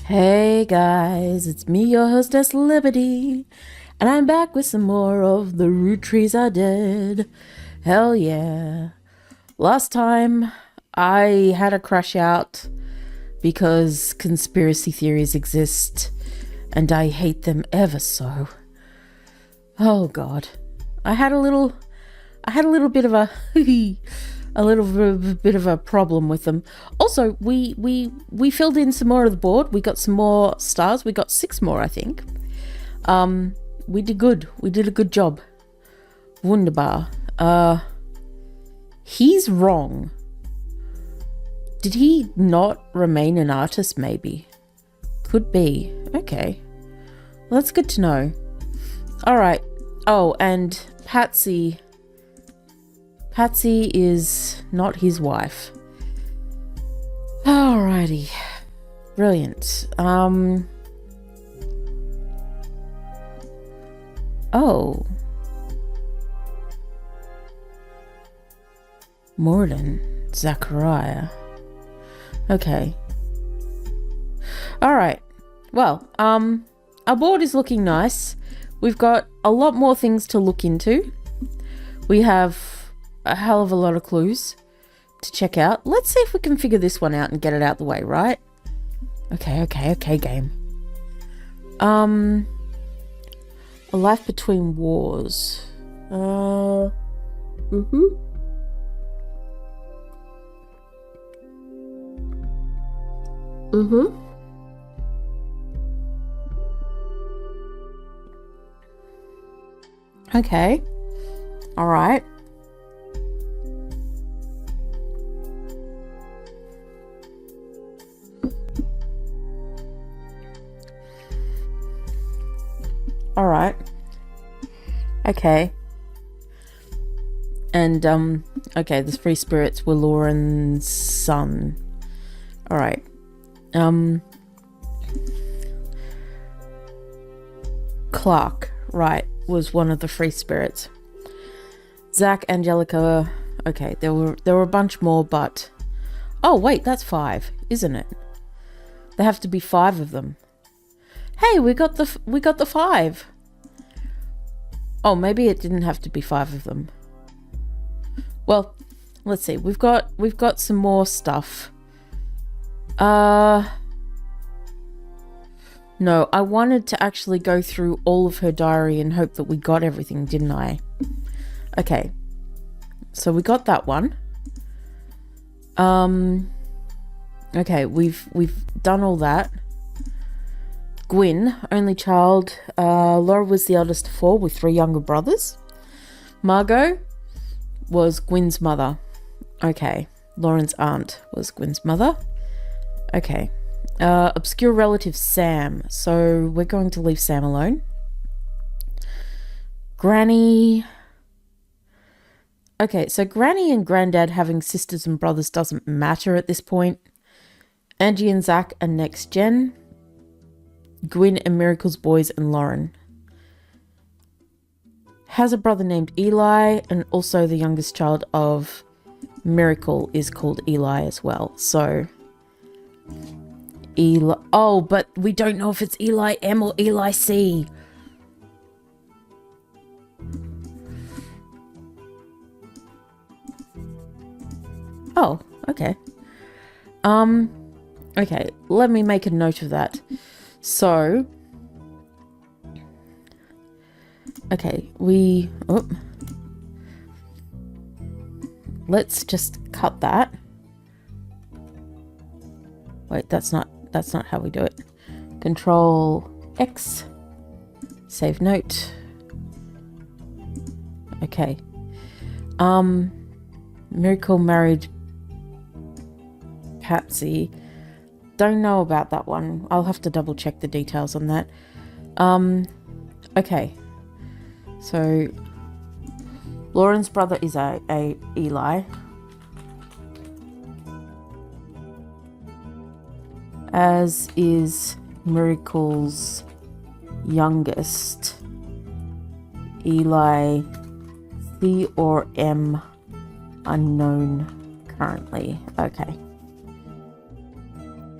Hey guys, it's me, your hostess Liberty, and I'm back with some more of the Roottree I did. Hell yeah. Last time I had a crash out because conspiracy theories exist and I hate them ever so. Oh god. I had a little bit of a bit of a problem with them. Also, we filled in some more of the board. We got some more stars. We got 6 more, I think. We did good. We did a good job. Wunderbar. He's wrong. Did he not remain an artist, maybe? Could be. Okay. Well, that's good to know. Alright. Oh, and Patsy is not his wife. Alrighty. Brilliant. Oh. Morden. Zachariah. Okay. Alright. Well, our board is looking nice. We've got a lot more things to look into. We have a hell of a lot of clues to check out. Let's see if we can figure this one out and get it out the way, right? Okay, game. A life between wars. Okay. All right. All right. Okay. And okay, the free spirits were Lauren's son. All right. Clark, right, was one of the free spirits. Zach, Angelica. Okay, there were a bunch more, but oh wait, that's 5, isn't it? There have to be 5 of them. Hey, we got the 5. Oh, maybe it didn't have to be 5 of them. Well, let's see. We've got some more stuff. No, I wanted to actually go through all of her diary and hope that we got everything, didn't I? Okay. So we got that one. Okay, we've done all that. Gwyn, only child. Laura was the eldest of 4 with 3 younger brothers. Margot was Gwyn's mother. Okay. Lauren's aunt was Gwyn's mother. Okay. Obscure relative Sam. So we're going to leave Sam alone. Granny. Okay, so Granny and Granddad having sisters and brothers doesn't matter at this point. Angie and Zach are next gen. Gwyn and Miracle's boys and Lauren. Has a brother named Eli, and also the youngest child of Miracle is called Eli as well. So Eli. Oh, but we don't know if it's Eli M or Eli C. Oh, okay. Okay, let me make a note of that. So, okay, let's just cut that. Wait, that's not how we do it. Control X, save note. Okay. Miracle married Patsy. Don't know about that one. I'll have to double check the details on that. Okay. So Lauren's brother is a Eli. As is Miracle's youngest. Eli C or M unknown currently. Okay.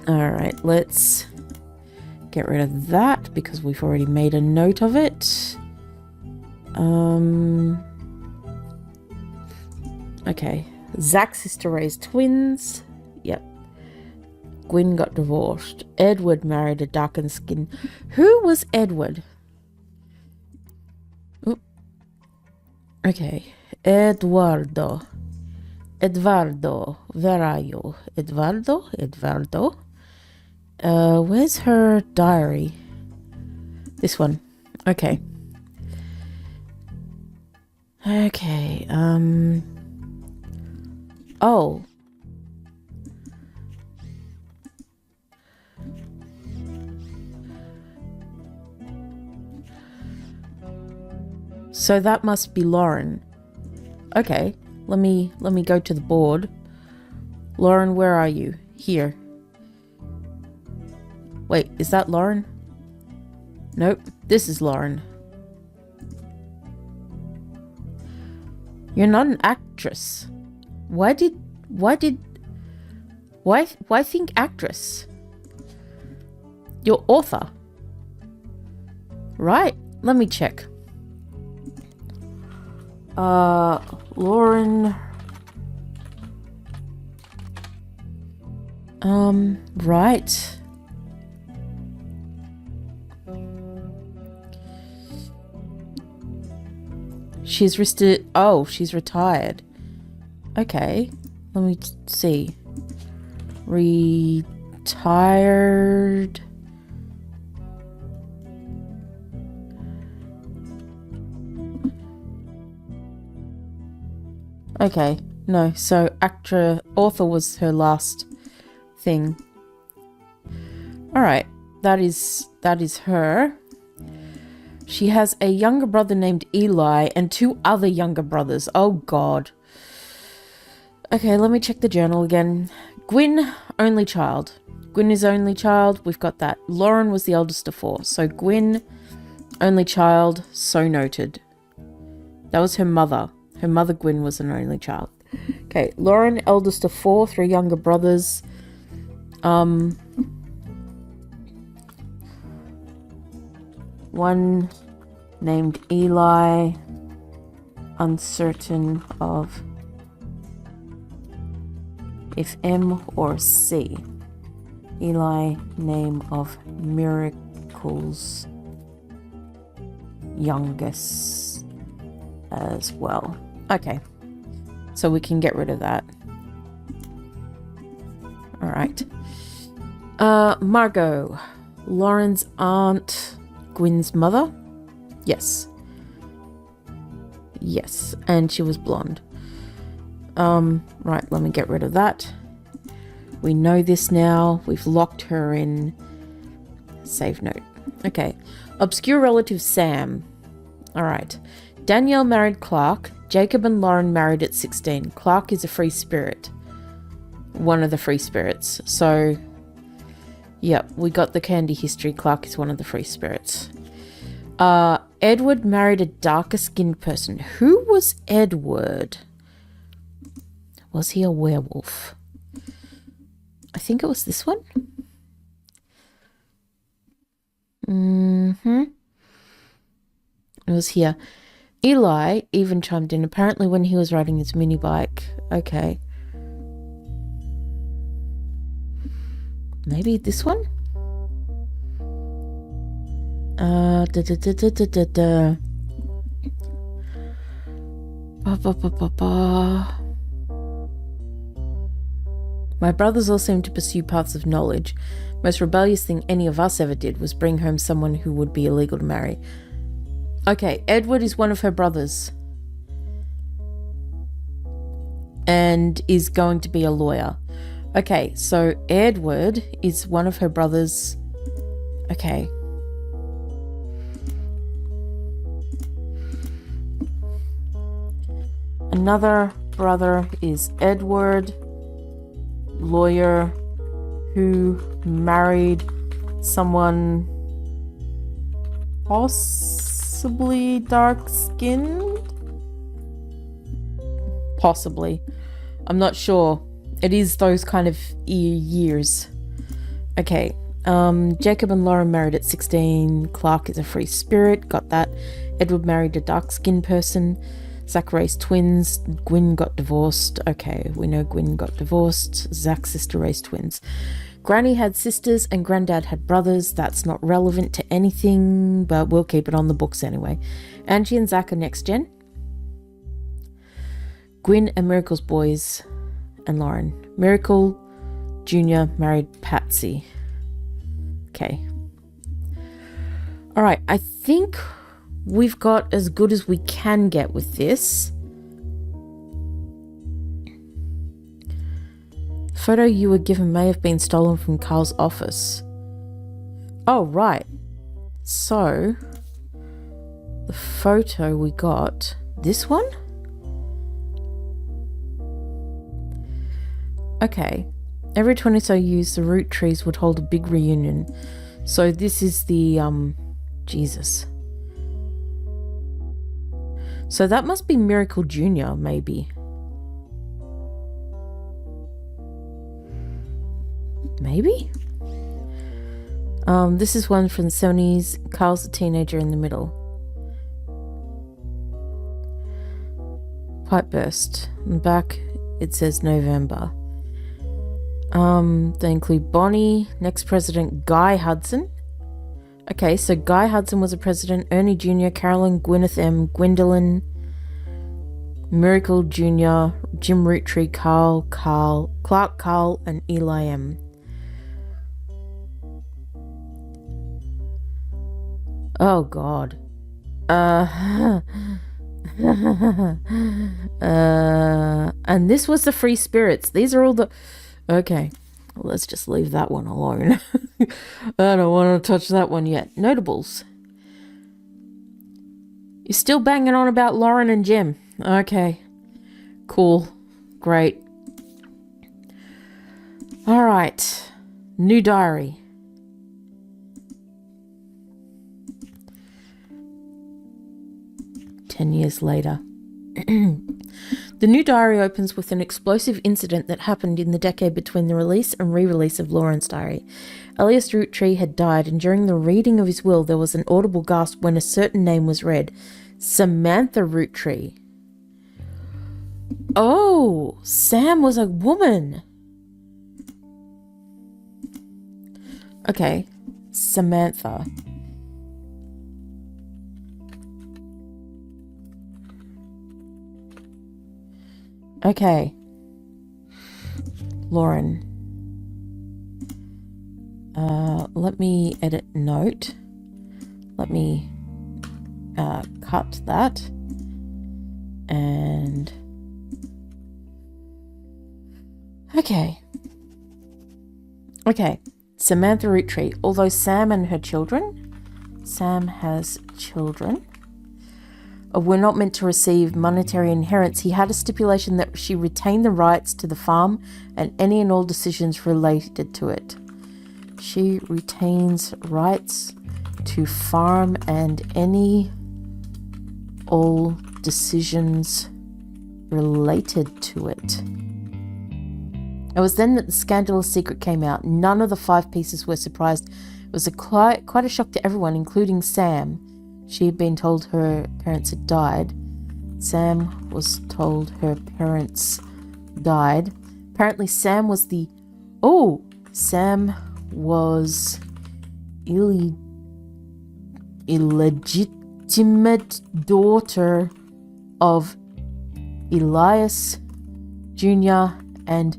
Alright, let's Get rid of that because we've already made a note of it. Okay. Zach's sister raised twins. Yep. Gwyn got divorced. Edward married a darkened skin. Who was Edward? Oh. Okay. Eduardo. Where are you? Eduardo. Where's her diary? This one. Okay. Okay, oh. So that must be Lauren. Okay, let me go to the board. Lauren, where are you? Here. Wait, is that Lauren? Nope, this is Lauren. You're not an actress. Why think actress? You're author. Right, let me check. Lauren. Right. She's she's retired. Okay, let me see. Retired. Okay, no, so author was her last thing. Alright, that is her. She has a younger brother named Eli and 2 other younger brothers. Oh god. Okay, let me check the journal again. Gwyn, only child. Gwyn is only child. We've got that. Lauren was the eldest of 4. So Gwyn, only child. So noted. That was her mother. Her mother, Gwyn, was an only child. Okay, Lauren, eldest of 4. 3 younger brothers. One named Eli, uncertain of if M or C. Eli, name of Miracle's youngest as well. Okay, so we can get rid of that. All right. Margot, Lauren's aunt, Gwyn's mother. Yes. Yes, and she was blonde. Right, let me get rid of that. We know this now. We've locked her in. Save note. Okay. Obscure relative Sam. Alright. Danielle married Clark. Jacob and Lauren married at 16. Clark is a free spirit. One of the free spirits. So, yep, we got the candy history. Clark is one of the free spirits. Edward married a darker skinned person. Who was Edward? Was he a werewolf? I think it was this one. It was here. Eli even chimed in, apparently when he was riding his mini bike. Okay. Maybe this one? My brothers all seem to pursue paths of knowledge. Most rebellious thing any of us ever did was bring home someone who would be illegal to marry. Okay, Edward is one of her brothers. And is going to be a lawyer. Okay, so Edward is one of her brothers. Okay. Another brother is Edward, lawyer, who married someone possibly dark-skinned? Possibly. I'm not sure. It is those kind of years. Okay. Jacob and Lauren married at 16. Clark is a free spirit. Got that. Edward married a dark-skinned person. Zach raised twins. Gwyn got divorced. Okay, we know Gwyn got divorced. Zach's sister raised twins. Granny had sisters and Granddad had brothers. That's not relevant to anything, but we'll keep it on the books anyway. Angie and Zach are next gen. Gwyn and Miracle's boys and Lauren. Miracle Jr. married Patsy. Okay. All right, I think we've got as good as we can get with this. The photo you were given may have been stolen from Carl's office. Oh, right. So, the photo we got, this one? Okay. Every 20 or so years, the Rootttrees would hold a big reunion. So this is the, Jesus. So that must be Miracle Jr., maybe. Maybe? This is one from the 70s. Carl's a teenager in the middle. Pipe burst. On the back, it says November. They include Bonnie, next president Guy Hudson. Okay, so Guy Hudson was a president, Ernie Jr., Carolyn, Gwyneth M., Gwendolyn, Miracle Jr., Jim Roottree, Clark Carl, and Eli M. Oh, God. And this was the Free Spirits. These are all the... Okay, well, let's just leave that one alone. I don't want to touch that one yet. Notables. You're still banging on about Lauren and Jim. Okay, cool, great. All right, new diary. Ten years later. The new diary opens with an explosive incident that happened in the decade between the release and re-release of Lauren's diary. Elias Roottree had died, and during the reading of his will, there was an audible gasp when a certain name was read. Samantha Roottree. Oh, Sam was a woman. Okay, Samantha. Okay. Lauren. Let me edit note. Let me cut that. And okay. Okay. Samantha Roottree. Although Sam and her children, Sam has children, were not meant to receive monetary inheritance, he had a stipulation that she retain the rights to the farm and any and all decisions related to it. She retains rights to farm and any all decisions related to it. It was then that the scandalous secret came out. None of the 5 pieces were surprised. It was quite a shock to everyone, including Sam. She had been told her parents had died. Sam was told her parents died. Apparently Sam was the... Oh! Sam was illegitimate daughter of Elias Jr. and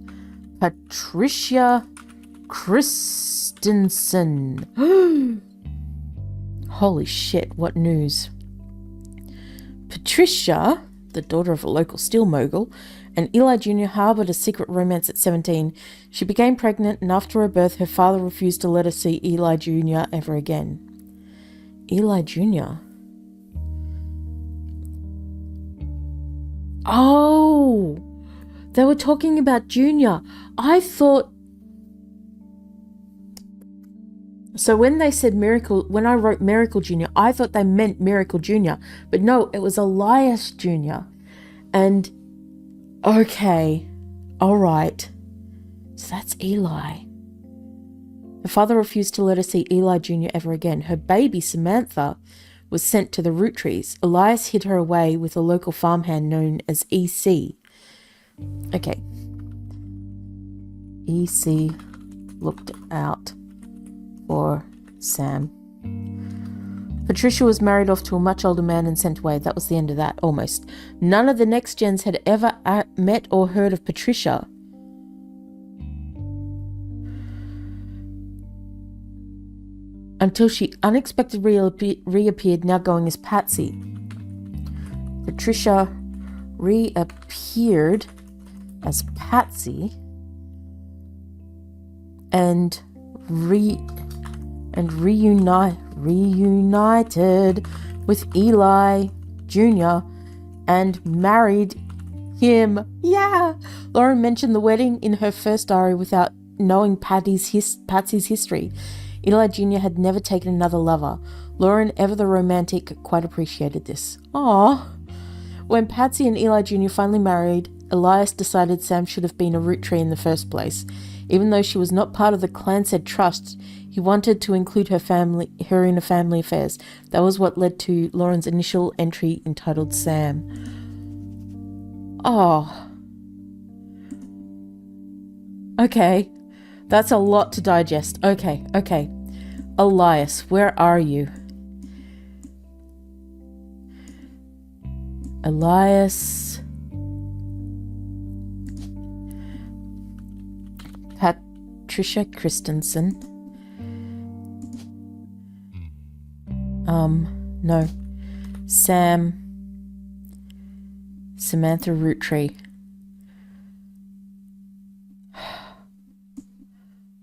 Patricia Christensen. Holy shit, what news. Patricia, the daughter of a local steel mogul, and Eli Jr. harbored a secret romance at 17. She became pregnant, and after her birth, her father refused to let her see Eli Jr. ever again. Eli Jr. Oh, they were talking about Junior. I thought... So when they said Miracle, when I wrote Miracle Jr., I thought they meant Miracle Jr. But no, it was Elias Jr. And, okay, all right. So that's Eli. Her father refused to let her see Eli Jr. ever again. Her baby, Samantha, was sent to the Rootttrees. Elias hid her away with a local farmhand known as EC. Okay. EC looked out for Sam. Patricia was married off to a much older man and sent away. That was the end of that, almost. None of the next gens had ever met or heard of Patricia. Until she unexpectedly reappeared, now going as Patsy. Patricia reappeared as Patsy and reunited with Eli Jr. and married him. Yeah! Lauren mentioned the wedding in her first diary without knowing Patsy's history. Eli Jr. had never taken another lover. Lauren, ever the romantic, quite appreciated this. Aww. When Patsy and Eli Jr. finally married, Elias decided Sam should have been a Roottree in the first place. Even though she was not part of the Clanstead Trust, he wanted to include her in her family affairs. That was what led to Lauren's initial entry entitled Sam. Oh. Okay. That's a lot to digest. Okay. Elias, where are you? Elias. Patricia Christensen. No. Sam. Samantha Roottree.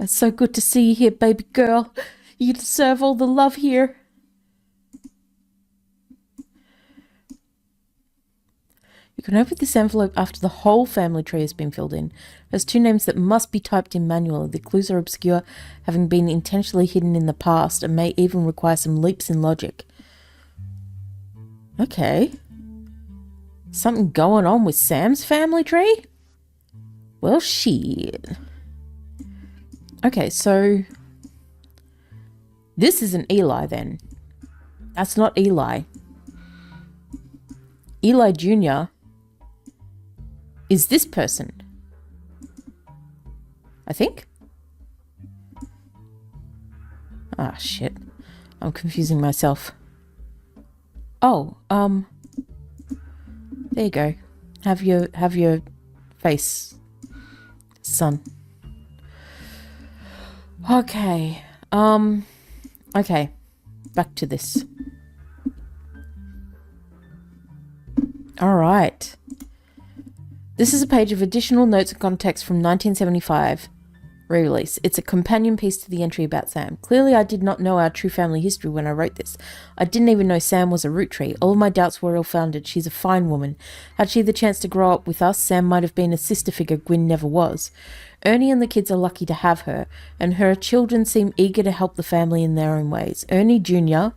It's so good to see you here, baby girl. You deserve all the love here. You can open this envelope after the whole family tree has been filled in. There's 2 names that must be typed in manually. The clues are obscure, having been intentionally hidden in the past, and may even require some leaps in logic. Okay. Something going on with Sam's family tree? Well, shit. Okay, so this isn't Eli then. That's not Eli. Eli Jr. is this person. I think. Ah, shit. I'm confusing myself. Oh, there you go. Have your face, son. Okay. Okay. Back to this. All right. This is a page of additional notes and context from 1975 re-release. It's a companion piece to the entry about Sam. Clearly, I did not know our true family history when I wrote this. I didn't even know Sam was a Roottree. All of my doubts were ill-founded. She's a fine woman. Had she the chance to grow up with us, Sam might have been a sister figure Gwyn never was. Ernie and the kids are lucky to have her, and her children seem eager to help the family in their own ways. Ernie Jr.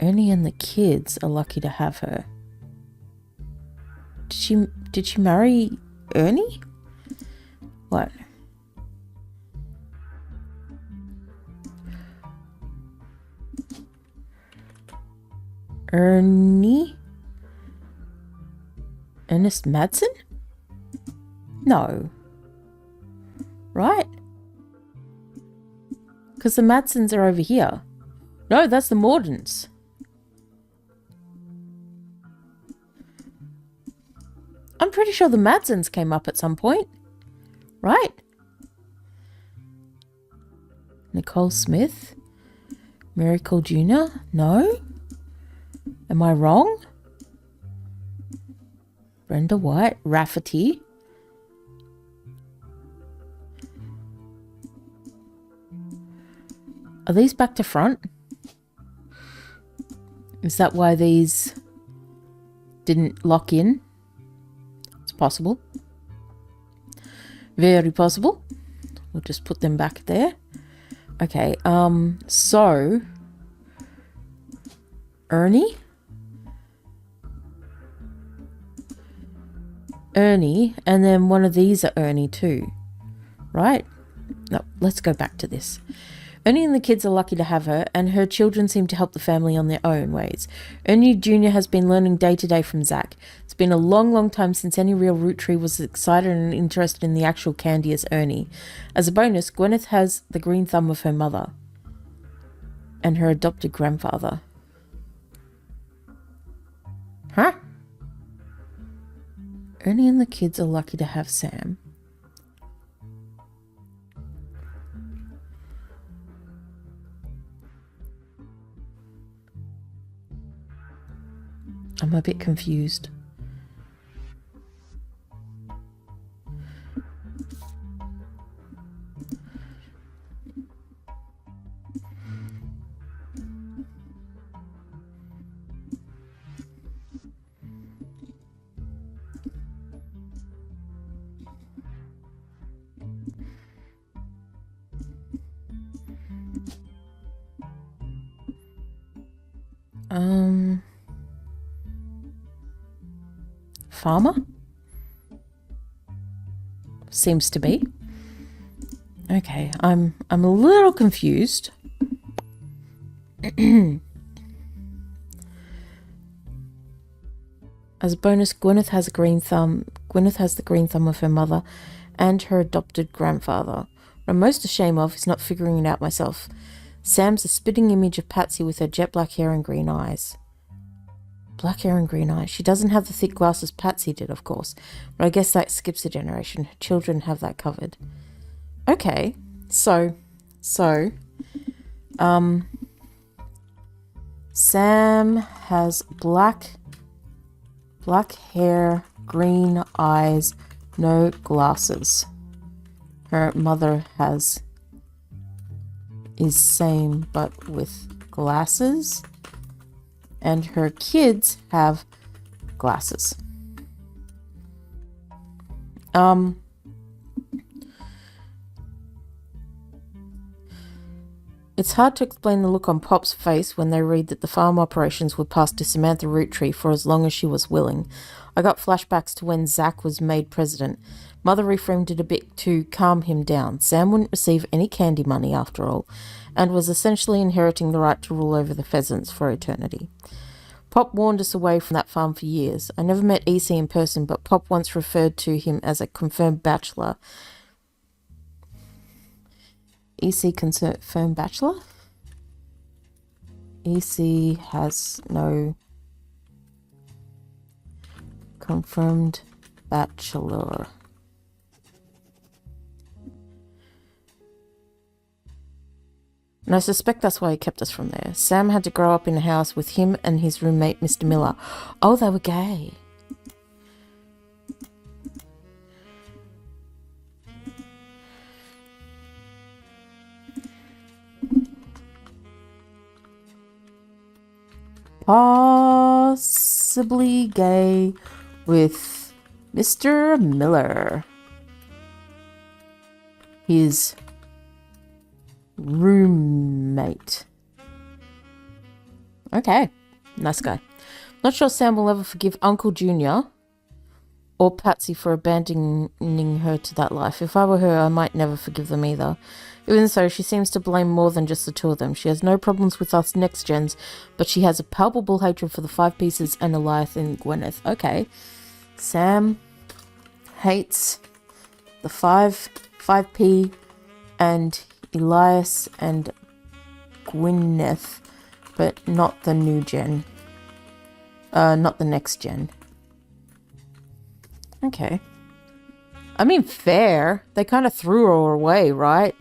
Ernie and the kids are lucky to have her. Did she marry Ernie? What? Ernie? Ernest Madsen? No. Right? Because the Madsens are over here. No, that's the Mordens. I'm pretty sure the Madsens came up at some point. Right? Nicole Smith? Miracle Jr.? No? Am I wrong? Brenda White? Rafferty? Are these back to front? Is that why these didn't lock in? It's possible. Very possible. We'll just put them back there. Okay, so Ernie, and then one of these are Ernie too. right? No, let's go back to this. Ernie and the kids are lucky to have her, and her children seem to help the family on their own ways. Ernie Jr. has been learning day to day from Zach. It's been a long, long time since any real Roottree was excited and interested in the actual candy as Ernie. As a bonus, Gwyneth has the green thumb of her mother and her adopted grandfather. Huh? Ernie and the kids are lucky to have Sam. I'm a bit confused. Farmer? Seems to be. Okay, I'm a little confused. As a bonus, Gwyneth has a green thumb. Gwyneth has the green thumb of her mother and her adopted grandfather. What I'm most ashamed of is not figuring it out myself. Sam's a spitting image of Patsy with her jet black hair and green eyes. Black hair and green eyes. She doesn't have the thick glasses Patsy did, of course, but I guess that skips a generation. Her children have that covered. Okay, so, Sam has black hair, green eyes, no glasses. Her mother is same but with glasses. And her kids have glasses. It's hard to explain the look on Pop's face when they read that the farm operations were passed to Samantha Roottree for as long as she was willing. I got flashbacks to when Zach was made president. Mother reframed it a bit to calm him down. Sam wouldn't receive any candy money after all, and was essentially inheriting the right to rule over the pheasants for eternity. Pop warned us away from that farm for years. I never met EC in person, but Pop once referred to him as a confirmed bachelor. EC confirmed bachelor? EC has no confirmed bachelor. And I suspect that's why he kept us from there. Sam had to grow up in a house with him and his roommate, Mr. Miller. Oh, they were gay. Possibly gay with Mr. Miller. His roommate. Okay, nice guy. Not sure Sam will ever forgive Uncle Junior or Patsy for abandoning her to that life. If I were her, I might never forgive them either. Even so, she seems to blame more than just the two of them. She has no problems with us next gens, but she has a palpable hatred for the Five Pieces and Elias and Gwyneth. Okay, Sam hates the 5P and Elias and Gwyneth, but not the new gen. Not the next gen. Okay. I mean, fair. They kind of threw her away, right?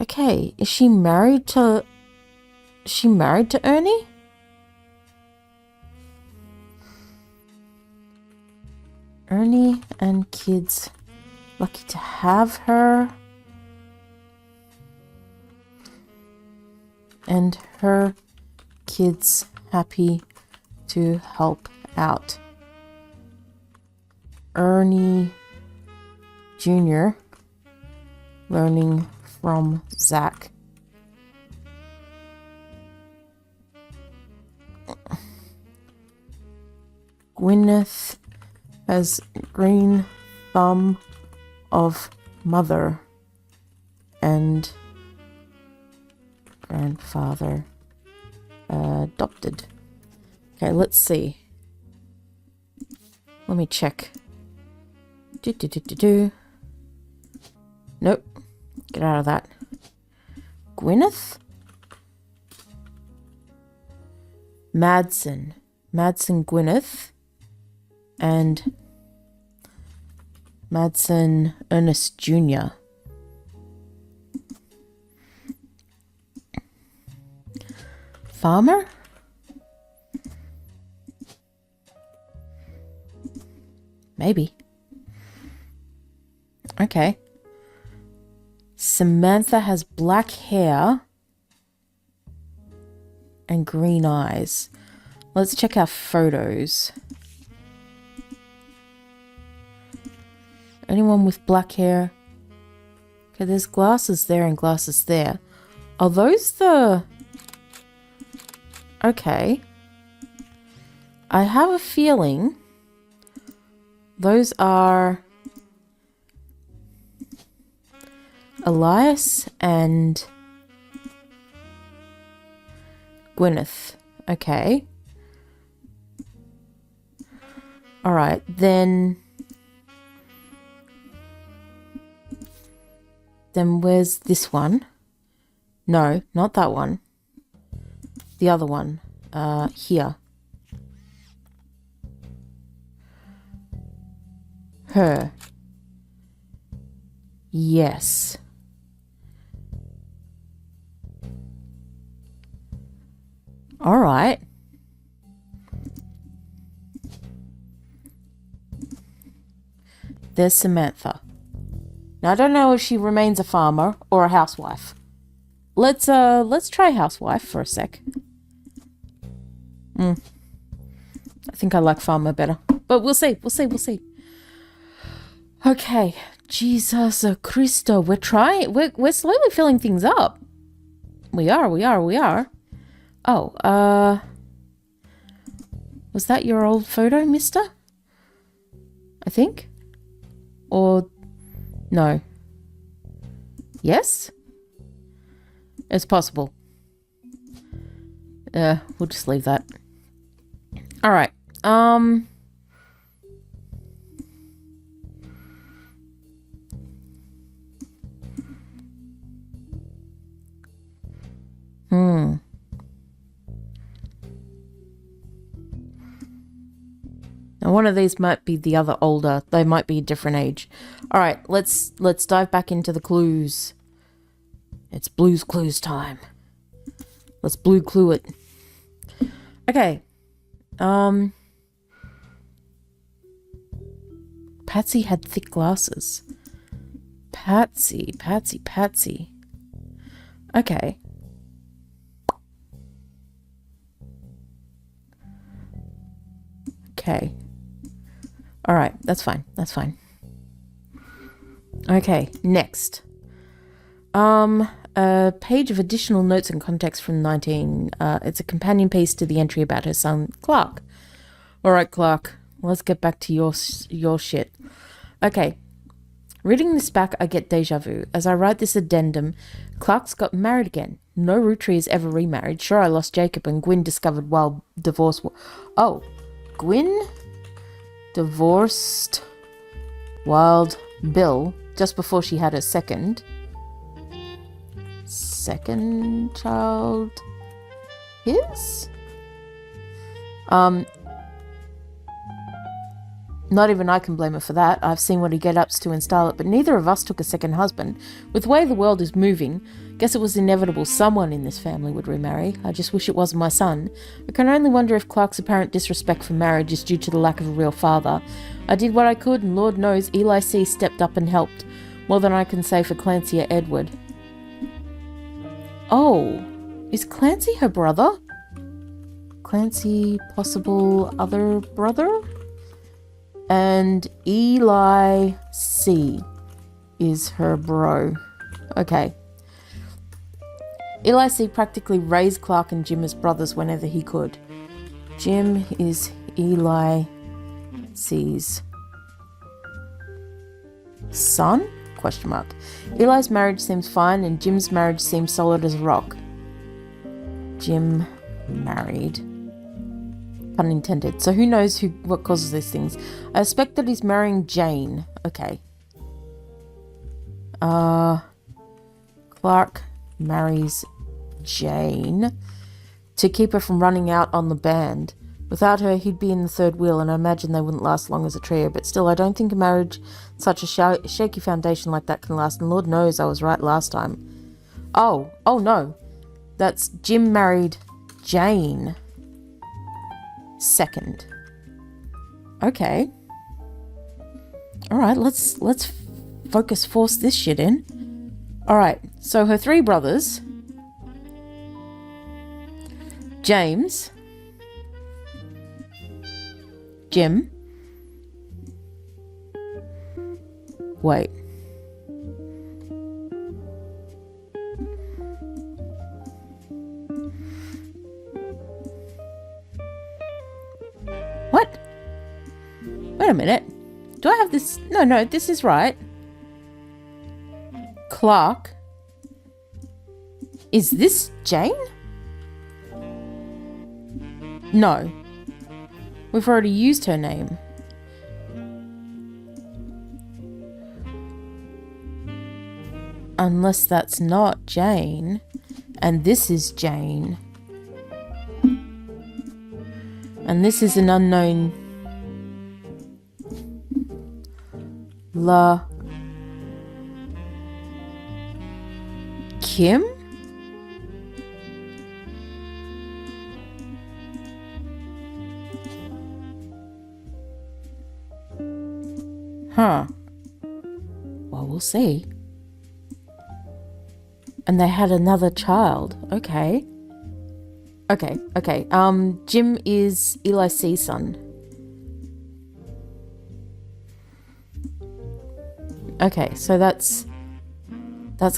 Okay, is she married to... Is she married to Ernie? Ernie and kids lucky to have her. And her kids happy to help out. Ernie Jr. learning from Zach. Gwyneth has green thumb of mother and grandfather adopted. Okay, let's see. Let me check. Nope. Get out of that. Gwyneth? Madsen Gwyneth and Madsen Ernest Jr. Farmer? Maybe. Okay. Samantha has black hair and green eyes. Let's check our photos. Anyone with black hair? Okay, there's glasses there and glasses there. Are those the... Okay. I have a feeling those are Elias and Gwyneth. Okay. Alright, then where's this one? No, not that one. The other one. Here. Her. Yes. All right. There's Samantha. Now I don't know if she remains a farmer or a housewife. Let's try housewife for a sec. I think I like farmer better. But we'll see. Okay. Jesus Christo. We're slowly filling things up. We are. Oh, was that your old photo, mister? I think? Or, no. Yes? It's possible. We'll just leave that. Alright, Now one of these might be the other older. They might be a different age. Alright, let's dive back into the clues. It's Blue's Clues time. Let's blue clue it. Okay. Patsy had thick glasses. Patsy. Okay. Okay. Alright, that's fine. Okay, next. A page of additional notes and context from 19. It's a companion piece to the entry about her son, Clark. Alright, Clark, let's get back to your shit. Okay. Reading this back, I get deja vu. As I write this addendum, Clark's got married again. No Roottree ever remarried. Sure, I lost Jacob and Gwyn discovered while divorce... Oh, Gwyn divorced Wild Bill just before she had her second child. His? Not even I can blame her for that. I've seen what he get ups to in Starlet, but neither of us took a second husband. With the way the world is moving, guess it was inevitable someone in this family would remarry. I just wish it wasn't my son. I can only wonder if Clark's apparent disrespect for marriage is due to the lack of a real father. I did what I could, and Lord knows Eli C. stepped up and helped. More than I can say for Clancy or Edward. Oh, is Clancy her brother? Clancy, possible other brother? And Eli C. is her bro. Okay. Eli C. practically raised Clark and Jim as brothers whenever he could. Jim is Eli C.'s son? Question mark. Eli's marriage seems fine and Jim's marriage seems solid as a rock. Jim married. Pun intended. So who knows what causes these things? I suspect that he's marrying Jane. Okay. Clark marries Jane to keep her from running out on the band. Without her, he'd be in the third wheel, and I imagine they wouldn't last long as a trio. But still, I don't think a marriage such a shaky foundation like that can last. And Lord knows I was right last time. Oh no. That's Jim married Jane. Second. Okay. Alright, let's force this shit in. Alright, so her three brothers. James. Jim. Wait. What? Wait a minute. Do I have this? No, this is right. Clark. Is this Jane? No. We've already used her name. Unless that's not Jane. And this is Jane. And this is an unknown. Kim? Huh. Well, we'll see. And they had another child. Okay. Okay. Jim is Eli C's son. Okay, so that's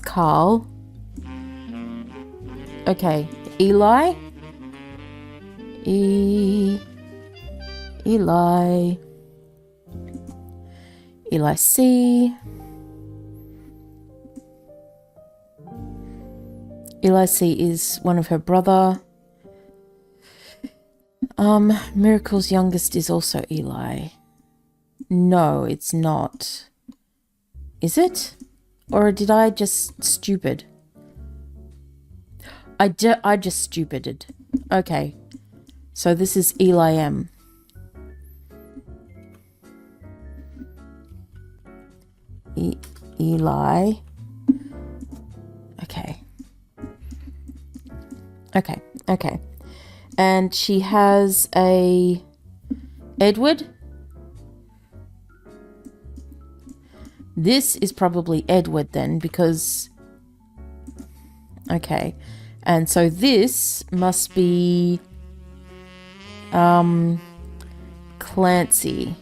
Carl. Okay, Eli. Eli C. Eli C is one of her brother. Miracle's youngest is also Eli. No, it's not. Is it? Or did I just stupid? I just stupided. Okay. So this is Eli M. Eli. Okay. And she has a Edward. This is probably Edward then, because... Okay. And so this must be... Clancy.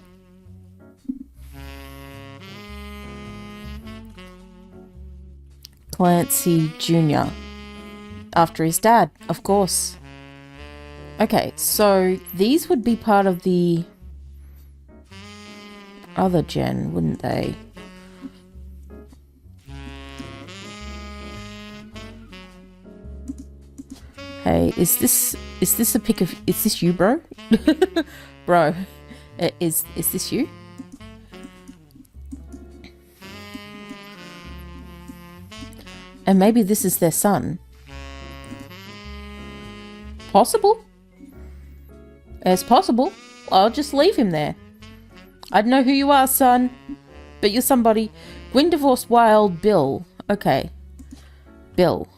Clancy Jr. After his dad, of course. Okay, so these would be part of the other gen, wouldn't they? Hey, is this a pic of... Is this you, bro? Bro, is this you? And maybe this is their son. Possible. It's possible. I'll just leave him there. I don't know who you are, son, but you're somebody. Gwyn divorced Wild Bill. Okay. Bill.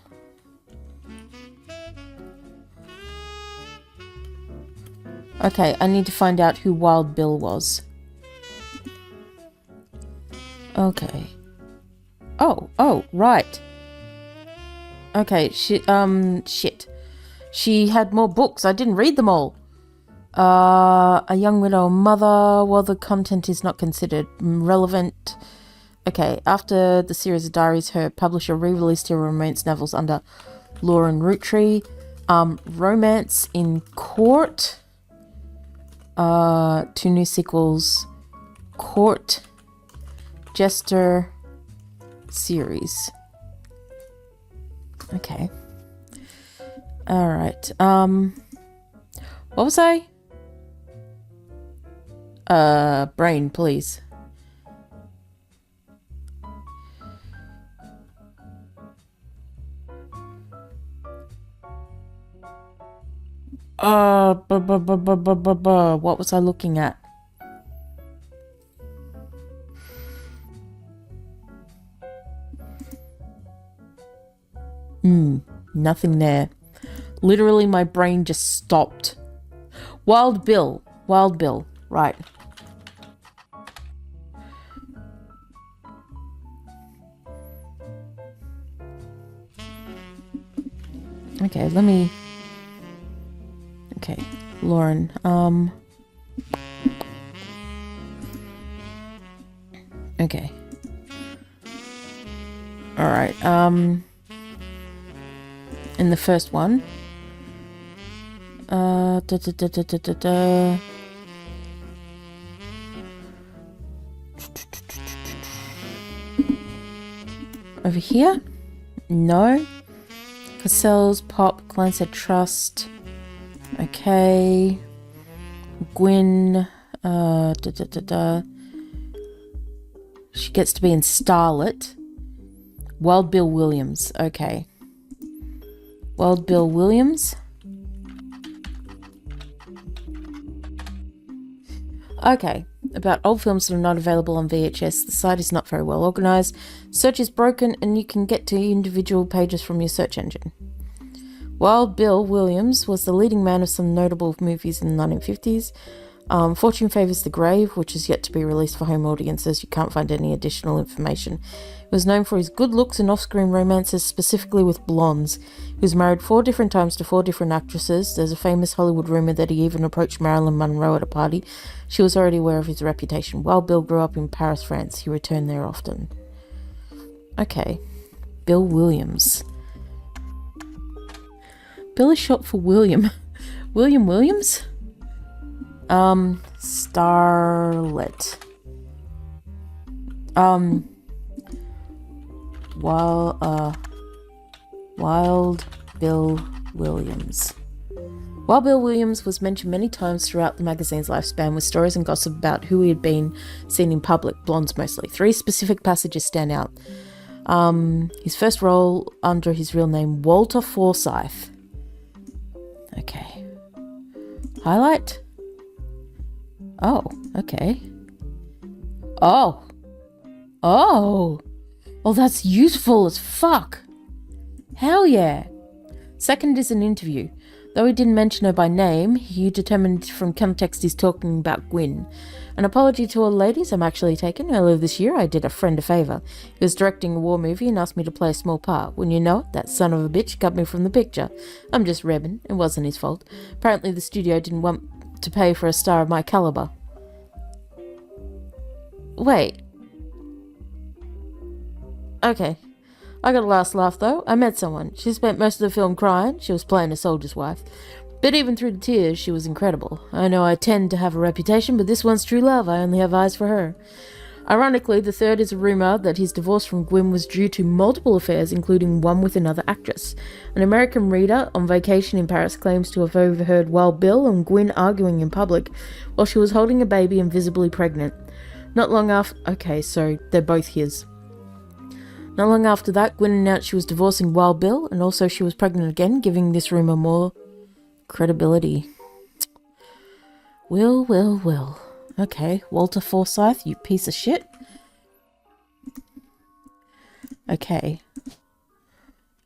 Okay, I need to find out who Wild Bill was. Okay. Oh, right. Okay, shit. She had more books. I didn't read them all. A young widow mother. Well, the content is not considered relevant. Okay, after the series of diaries, her publisher re-released her romance novels under Law and Roottree. Romance in Court. 2 new sequels. Court Jester series. Okay. Alright. What was I? Brain, please. What was I looking at? Nothing there. Literally, my brain just stopped. Wild Bill. Wild Bill. Right. Okay, let me... Okay, Lauren. Okay. Alright, in the first one. Over here? No. Cassell's Pop, Clan said Trust. Okay. Gwyn. She gets to be in Starlet. Wild Bill Williams. Okay. Wild Bill Williams. Okay. About old films that are not available on VHS. The site is not very well organized. Search is broken and you can get to individual pages from your search engine. Wild Bill Williams was the leading man of some notable movies in the 1950s. Fortune Favours the Grave, which is yet to be released for home audiences. You can't find any additional information. He was known for his good looks and off-screen romances, specifically with blondes. He was married 4 different times to 4 different actresses. There's a famous Hollywood rumour that he even approached Marilyn Monroe at a party. She was already aware of his reputation. Wild Bill grew up in Paris, France. He returned there often. Okay. Bill Williams. Bill is short for William. William Williams? Starlet. Wild Bill Williams. Wild Bill Williams was mentioned many times throughout the magazine's lifespan, with stories and gossip about who he had been seen in public, blondes mostly. 3 specific passages stand out. His first role under his real name, Walter Forsythe. Okay. Highlight? Oh, okay. Oh. Oh. Well, that's useful as fuck. Hell yeah. Second is an interview. Though he didn't mention her by name, you determined from context he's talking about Gwyn. An apology to all ladies, I'm actually taken. Earlier this year, I did a friend a favour. He was directing a war movie and asked me to play a small part. When you know it, that son of a bitch cut me from the picture. I'm just rebbing. It wasn't his fault. Apparently the studio didn't want to pay for a star of my calibre. Wait. Okay. I got a last laugh though. I met someone. She spent most of the film crying. She was playing a soldier's wife. But even through the tears, she was incredible. I know I tend to have a reputation, but this one's true love. I only have eyes for her. Ironically, the third is a rumour that his divorce from Gwyn was due to multiple affairs, including one with another actress. An American reader on vacation in Paris claims to have overheard Wild Bill and Gwyn arguing in public while she was holding a baby and visibly pregnant. Not long after... Okay, so they're both his. Not long after that, Gwyn announced she was divorcing Wild Bill, and also she was pregnant again, giving this rumour more credibility. Will. Okay, Walter Forsythe, you piece of shit. Okay.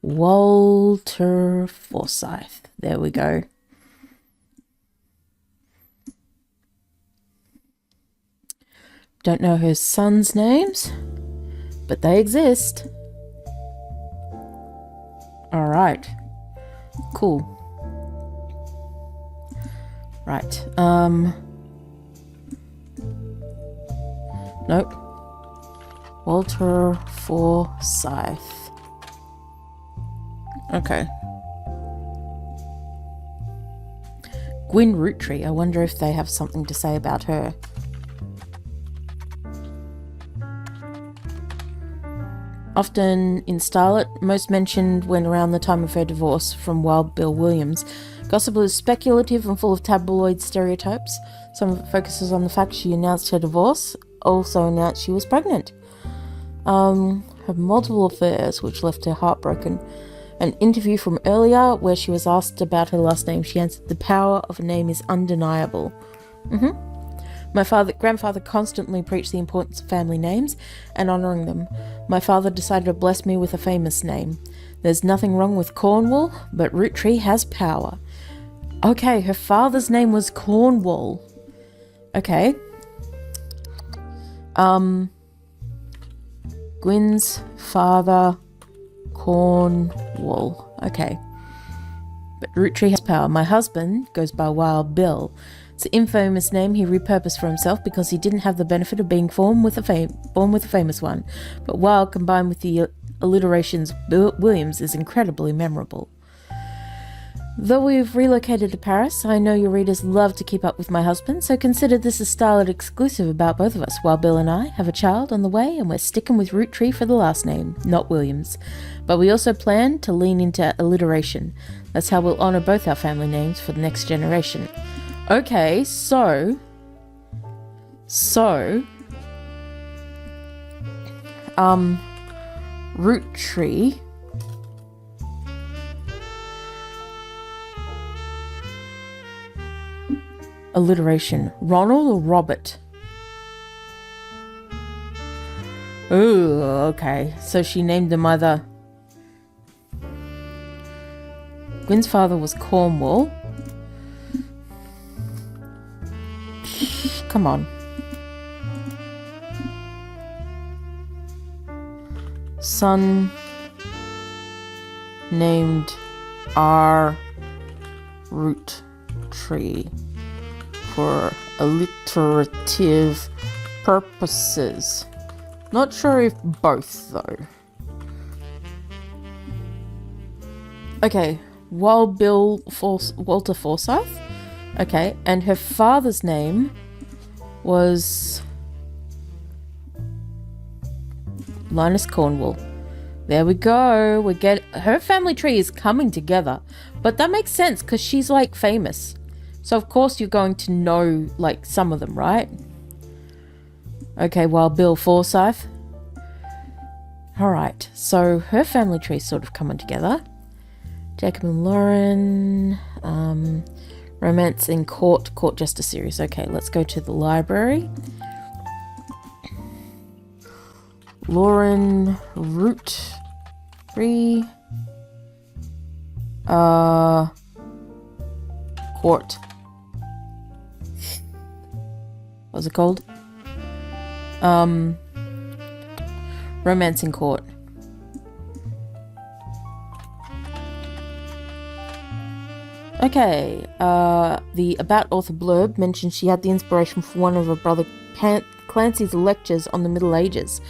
Walter Forsythe. There we go. Don't know her sons' names, but they exist. Alright. Cool. Right. Nope. Walter Forsythe. Okay. Gwyn Roottree. I wonder if they have something to say about her. often in style, most mentioned when around the time of her divorce from Wild Bill Williams. Gossip is speculative and full of tabloid stereotypes. Some of it focuses on the fact she announced her divorce, also announced she was pregnant. Had multiple affairs, which left her heartbroken. An interview from earlier where she was asked about her last name, she answered, "The power of a name is undeniable." My grandfather constantly preached the importance of family names and honouring them. My father decided to bless me with a famous name. There's nothing wrong with Cornwall, but Roottree has power. Okay, her father's name was Cornwall. Okay. Gwyn's father, Cornwall. Okay. But Roottree has power. My husband goes by Wild Bill. It's an infamous name he repurposed for himself because he didn't have the benefit of being born with a famous one. But Wild combined with the alliterations Williams is incredibly memorable. Though we've relocated to Paris, I know your readers love to keep up with my husband, so consider this a styled exclusive about both of us. While Bill and I have a child on the way, and we're sticking with Roottree for the last name, not Williams. But we also plan to lean into alliteration. That's how we'll honour both our family names for the next generation. Okay, so Roottree alliteration. Ronald or Robert? Ooh, okay. So she named them either. Gwyn's father was Cornwall. Come on. Son named R. Roottree for alliterative purposes. Not sure if both, though. Okay, Wild Bill Walter Forsyth. Okay, and her father's name was Linus Cornwall. There we go. Her family tree is coming together. But that makes sense because she's like famous. So of course you're going to know like some of them, right? Okay, Wild Bill Forsyth. Alright, so her family tree is sort of coming together. Jacob and Lauren. Romance in Court Justice series. Okay, let's go to the library. Lauren Roottree. Court. What's it called? Romance in Court. Okay, the About Author blurb mentioned she had the inspiration for one of her brother Clancy's lectures on the Middle Ages.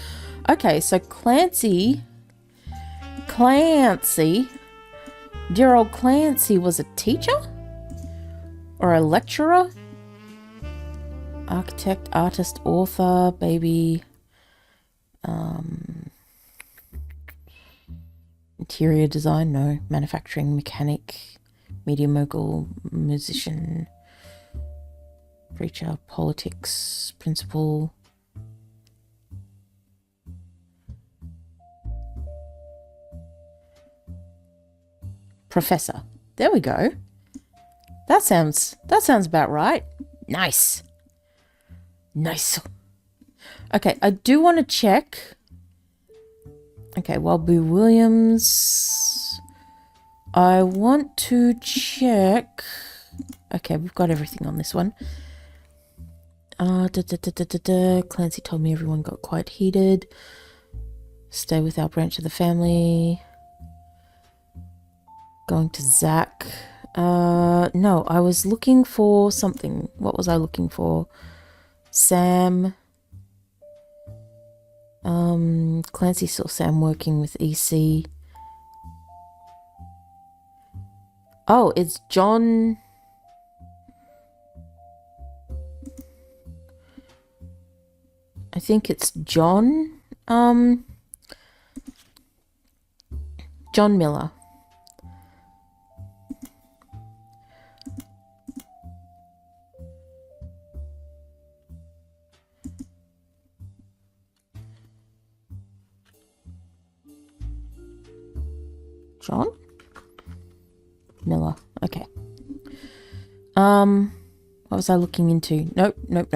Okay, so Clancy, dear old Clancy was a teacher? Or a lecturer? Architect, artist, author, baby, interior design, no, manufacturing, mechanic, media mogul, musician, preacher, politics, principal. Professor. There we go. That sounds about right. Nice. Okay, I do want to check. Okay, Wild Bill Williams. I want to check. Okay, we've got everything on this one. Clancy told me everyone got quite heated. Stay with our branch of the family. Going to Zach. No, I was looking for something. What was I looking for? Sam. Clancy saw Sam working with EC. Oh, it's John. I think it's John. John Miller. John Miller. Okay. What was I looking into? Nope. No.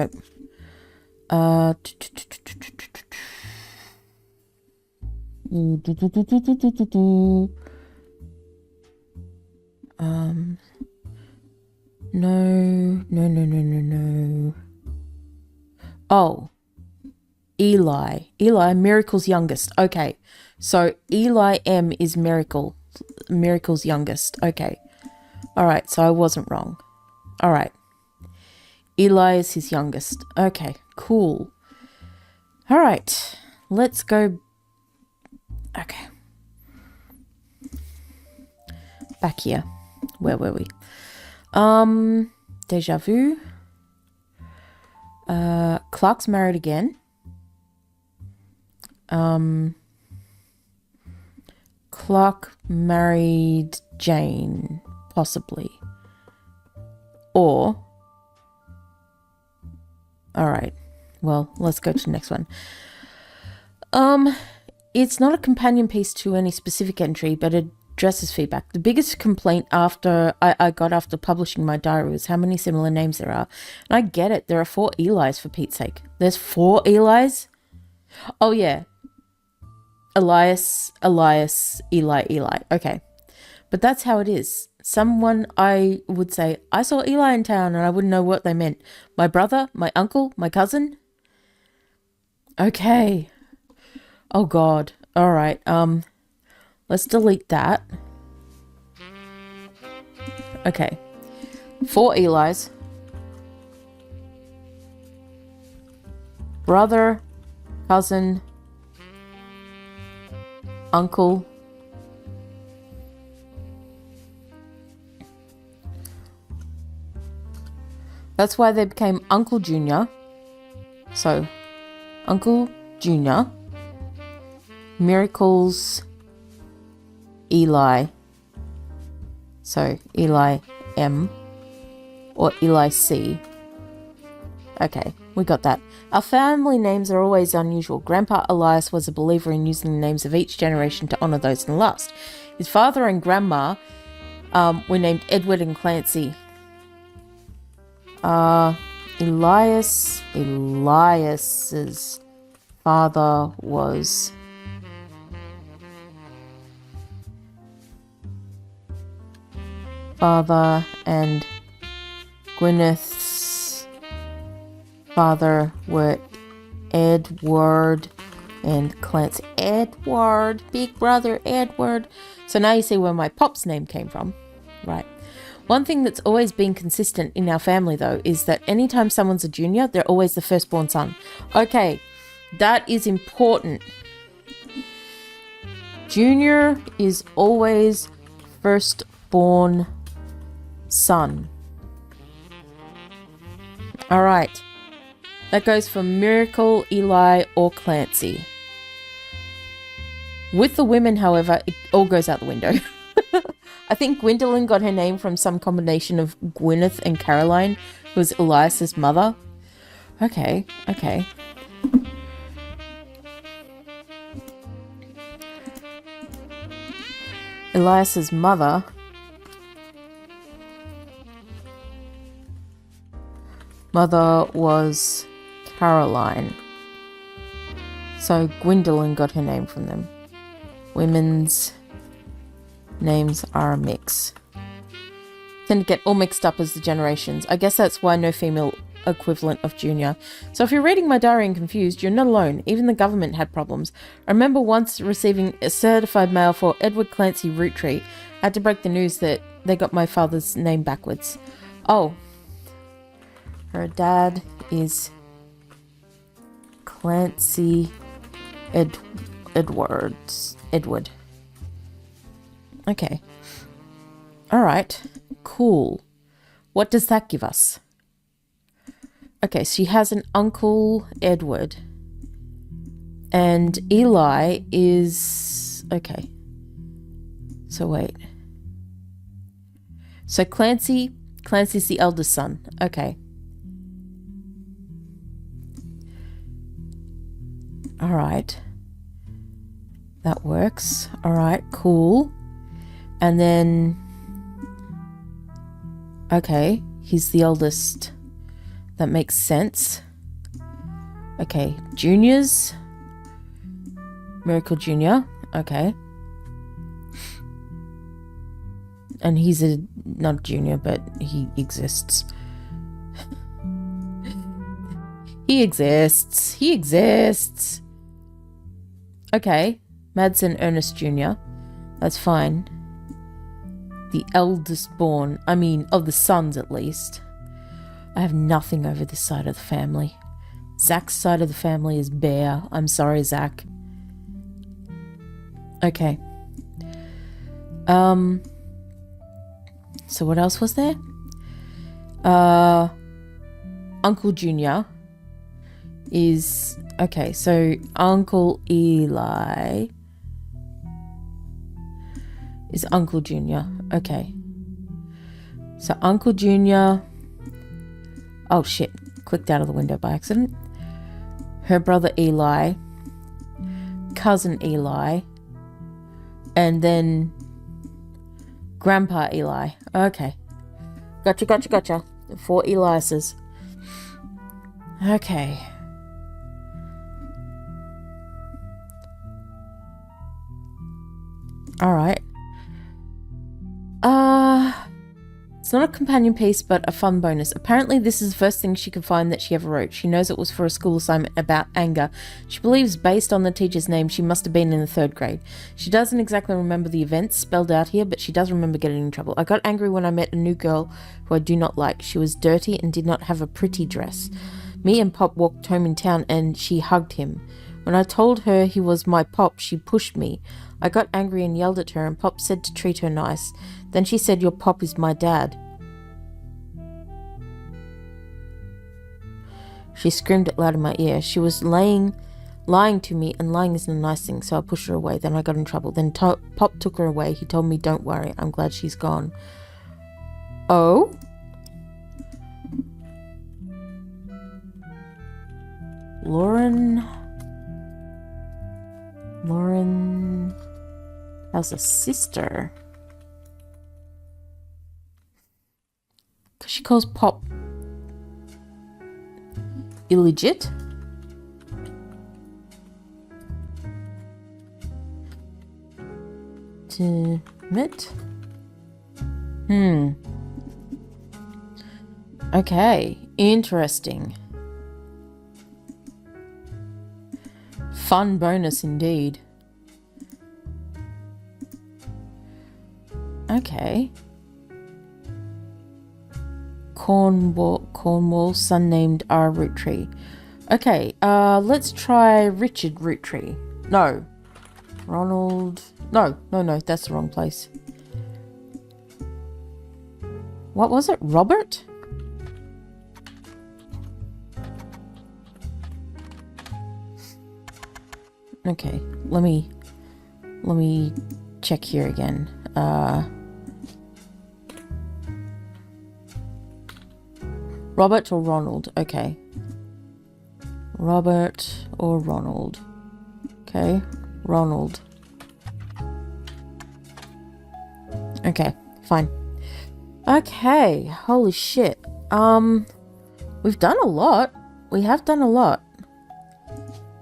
Oh, Eli, Miracle's youngest. Okay, so Eli M is Miracle's youngest. Okay, all right. So I wasn't wrong. All right. Eli is his youngest. Okay, cool. All right, let's go. Okay. Back here. Where were we? Deja vu. Clark's married again. Clark married Jane, possibly. Or, all right, well, let's go to the next one. It's not a companion piece to any specific entry, but it addresses feedback. The biggest complaint I got after publishing my diary was how many similar names there are. And I get it. There are 4 Elis, for Pete's sake. There's 4 Elis? Oh, yeah. Elias, Eli. Okay. But that's how it is. Someone I would say, I saw Eli in town, and I wouldn't know what they meant. My brother, my uncle, my cousin. Okay. Oh, God. All right. Let's delete that. Okay. 4 Elis. Brother, cousin, uncle. That's why they became Uncle Junior. So, Uncle Junior. Miracles, Eli. So, Eli M. Or Eli C. Okay, we got that. Our family names are always unusual. Grandpa Elias was a believer in using the names of each generation to honour those in the last. His father and grandma were named Edward and Clancy. Elias's father was and Gwyneth's father were Edward and Clancy. Edward, big brother Edward. So now you see where my pop's name came from, right? One thing that's always been consistent in our family, though, is that anytime someone's a junior, they're always the firstborn son. Okay, that is important. Junior is always firstborn son. All right. That goes for Miracle, Eli, or Clancy. With the women, however, it all goes out the window. I think Gwendolyn got her name from some combination of Gwyneth and Caroline, who was Elias's mother. Okay. Elias's mother was Caroline. So Gwendolyn got her name from them. Women's names are a mix. Tend to get all mixed up as the generations. I guess that's why no female equivalent of junior. So if you're reading my diary and confused, you're not alone. Even the government had problems. I remember once receiving a certified mail for Edward Clancy Roottree. I had to break the news that they got my father's name backwards. Oh. Her dad is Clancy Edward. Okay. Alright. Cool. What does that give us? Okay, she has an uncle, Edward. And Eli is... Okay. So wait. So Clancy's the eldest son. Okay. All right. That works. All right, cool. And then, okay, he's the eldest. That makes sense. Okay, juniors. Miracle Jr. Okay. And he's not a junior, but he exists. He exists. Okay. Madsen Ernest Jr. That's fine. The eldest born. I mean, of the sons at least. I have nothing over this side of the family. Zach's side of the family is bare. I'm sorry, Zach. Okay. So what else was there? Uncle Junior is... Okay, so Uncle Eli is Uncle Junior. Okay. So Uncle Junior... Oh shit, clicked out of the window by accident. Her brother Eli, cousin Eli, and then Grandpa Eli. Okay. Gotcha. 4 Eliases. Okay. Alright. It's not a companion piece, but a fun bonus. Apparently, this is the first thing she could find that she ever wrote. She knows it was for a school assignment about anger. She believes, based on the teacher's name, she must have been in the 3rd grade. She doesn't exactly remember the events spelled out here, but she does remember getting in trouble. I got angry when I met a new girl who I do not like. She was dirty and did not have a pretty dress. Me and Pop walked home in town and she hugged him. When I told her he was my Pop, she pushed me. I got angry and yelled at her, and Pop said to treat her nice. Then she said, "Your Pop is my dad." She screamed it loud in my ear. She was lying to me, and lying isn't a nice thing, so I pushed her away. Then I got in trouble. Then Pop took her away. He told me, "Don't worry, I'm glad she's gone." Oh? Lauren has a sister. Because she calls Pop illegit. To admit. Okay, interesting. Fun bonus indeed. Okay. Cornwall, son named Roottree. Okay, let's try Richard Roottree. No. Ronald. No, that's the wrong place. What was it? Robert? Okay, let me check here again. Robert or Ronald? Okay. Robert or Ronald? Okay, Ronald. Okay, fine. Okay, holy shit. We've done a lot. We have done a lot.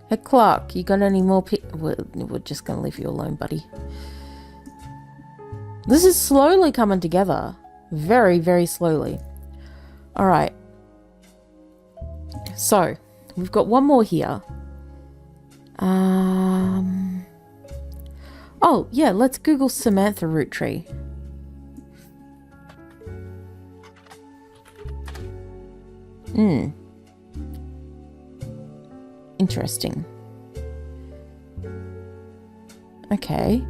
Hey Clark, you got any more we're just gonna leave you alone, buddy. This is slowly coming together. Very, very slowly. Alright. So, we've got one more here. Oh, yeah, let's Google Samantha Roottree. Interesting. Okay.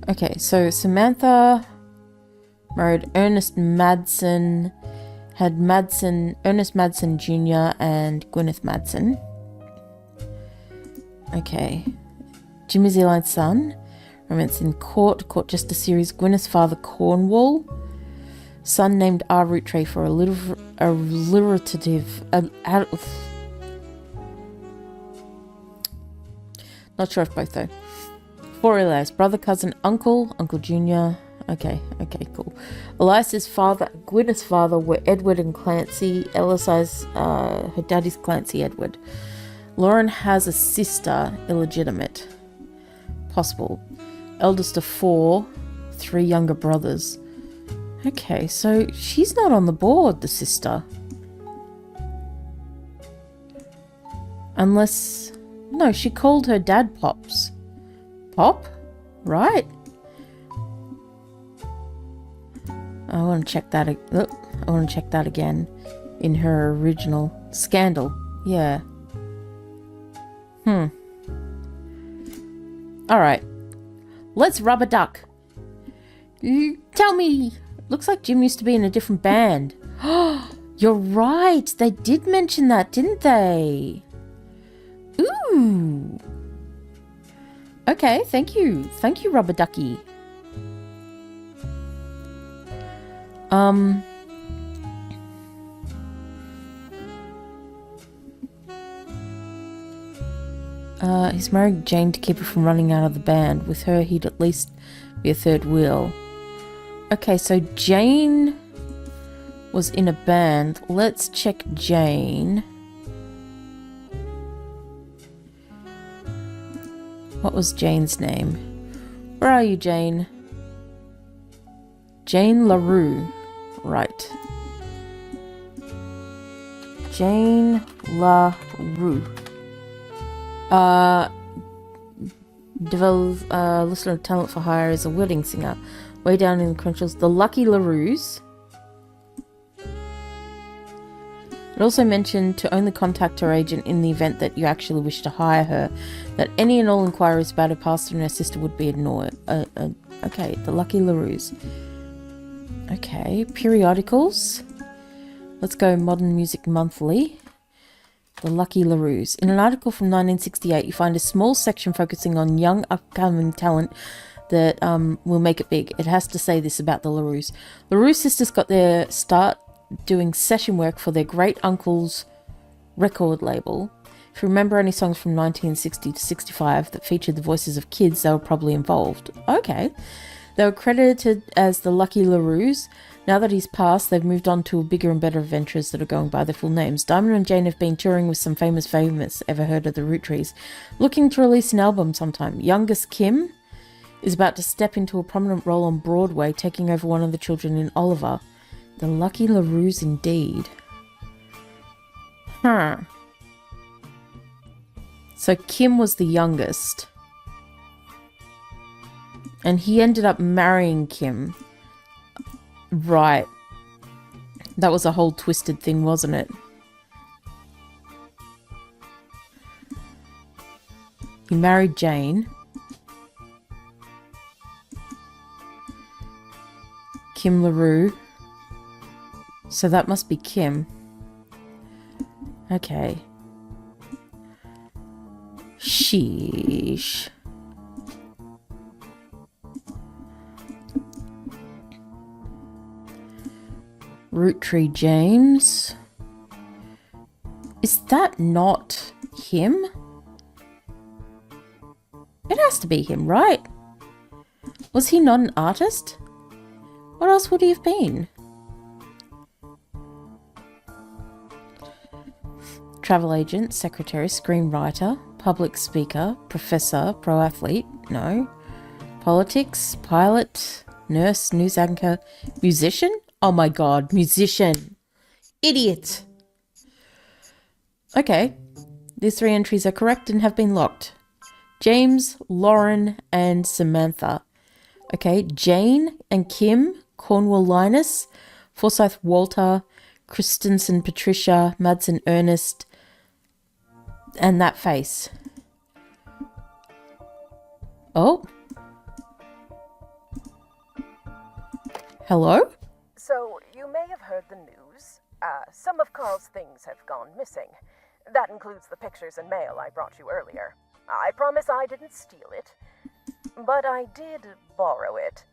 Okay, so Samantha married Ernest Madsen, had Ernest Madsen Jr. and Gwyneth Madsen. Okay. Jimmy Zealine's son. Romance in Court. Court Jester series. Gwyneth's father, Cornwall. Son named R. Roottree for alliterative. Not sure if both though. 4 Elias. Brother, cousin, uncle, Uncle Junior. Okay, cool. Elias's father, Gwyneth's father were Edward and Clancy. Elisa's, her daddy's Clancy Edward. Lauren has a sister, illegitimate. Possible. Eldest of 4, 3 younger brothers. Okay, so she's not on the board, the sister. Unless... No, she called her dad Pops. Pop? Right? I want to check that. I want to check that again. In her original Scandal. Yeah. Alright. Let's rub a duck. Tell me. Looks like Jim used to be in a different band. You're right. They did mention that, didn't they? Ooh. Okay, thank you. Thank you, Rubber Ducky. He's married Jane to keep her from running out of the band. With her, he'd at least be a third wheel. Okay, so Jane was in a band. Let's check Jane. What was Jane's name? Where are you, Jane? Jane LaRue. Right. Jane LaRue. Listener of Talent for Hire is a wedding singer. Way down in the credentials. The Lucky LaRues. It also mentioned to only contact her agent in the event that you actually wish to hire her. That any and all inquiries about her pastor and her sister would be ignored. Okay, the Lucky LaRues. Okay, periodicals. Let's go Modern Music Monthly. The Lucky LaRues. In an article from 1968, you find a small section focusing on young upcoming talent that will make it big. It has to say this about the LaRues. LaRue sisters got their start doing session work for their great uncle's record label. If you remember any songs from 1960 to 65 that featured the voices of kids, they were probably involved. Okay. They were credited as the Lucky LaRues. Now that he's passed, they've moved on to bigger and better adventures that are going by their full names. Diamond and Jane have been touring with some famous. Ever heard of the Roottree? Looking to release an album sometime. Youngest Kim is about to step into a prominent role on Broadway, taking over one of the children in Oliver. The Lucky LaRues indeed. So Kim was the youngest. And he ended up marrying Kim. Right. That was a whole twisted thing, wasn't it? He married Jane. Kim LaRue. So that must be Kim. Okay. Sheesh. Roottree James. Is that not him? It has to be him, right? Was he not an artist? What else would he have been? Travel agent, secretary, screenwriter, public speaker, professor, pro athlete, no. Politics, pilot, nurse, news anchor, musician? Oh my god, musician. Idiot. Okay, these 3 entries are correct and have been locked. James, Lauren, and Samantha. Okay, Jane and Kim, Cornwall Linus, Forsyth Walter, Christensen Patricia, Madsen Ernest, and that face. Oh. Hello? So, you may have heard the news. Some of Carl's things have gone missing. That includes the pictures and mail I brought you earlier. I promise I didn't steal it, but I did borrow it.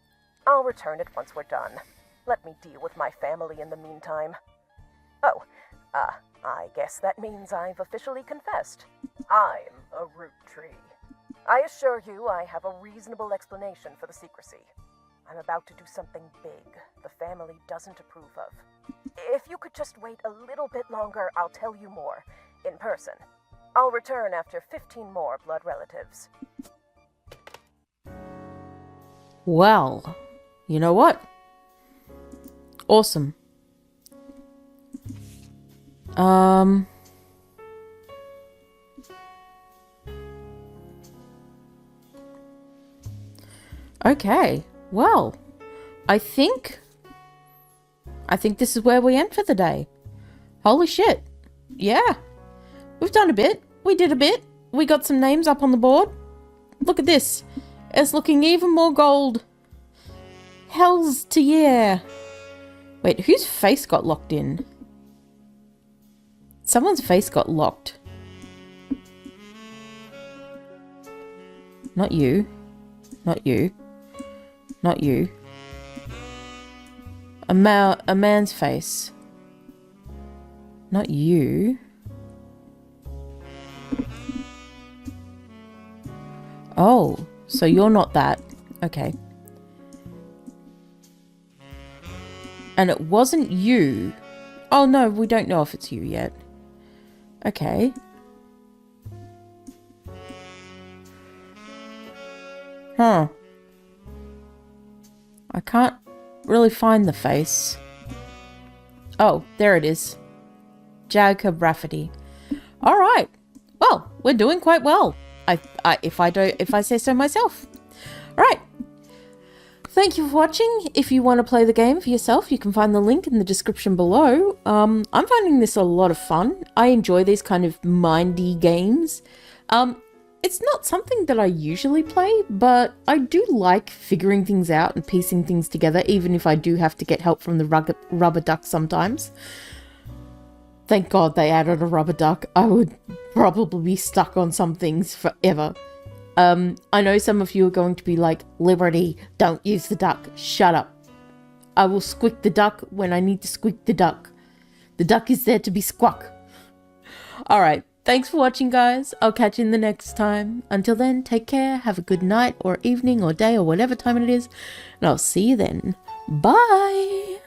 I'll return it once we're done. Let me deal with my family in the meantime. Oh, I guess that means I've officially confessed. I'm a root tree. I assure you I have a reasonable explanation for the secrecy. I'm about to do something big the family doesn't approve of. If you could just wait a little bit longer, I'll tell you more, in person. I'll return after 15 more blood relatives. Well, you know what? Awesome. Okay. Well, I think this is where we end for the day. Holy shit. Yeah. We've done a bit. We did a bit. We got some names up on the board. Look at this. It's looking even more gold. Hells to yeah. Wait, whose face got locked in? Someone's face got locked. Not you. Not you. Not you. A man's face. Not you. Oh, so you're not that. Okay. And it wasn't you. Oh no, we don't know if it's you yet. Okay. Huh. I can't really find the face. Oh, there it is. Jacob Rafferty. All right. Well, we're doing quite well. If I say so myself. All right. Thank you for watching. If you want to play the game for yourself, you can find the link in the description below. I'm finding this a lot of fun. I enjoy these kind of mindy games. It's not something that I usually play, but I do like figuring things out and piecing things together, even if I do have to get help from the rubber duck sometimes. Thank God they added a rubber duck. I would probably be stuck on some things forever. I know some of you are going to be like, Liberty, don't use the duck. Shut up. I will squeak the duck when I need to squeak the duck. The duck is there to be squawk. Alright, thanks for watching, guys. I'll catch you in the next time. Until then, take care, have a good night or evening or day or whatever time it is. And I'll see you then. Bye!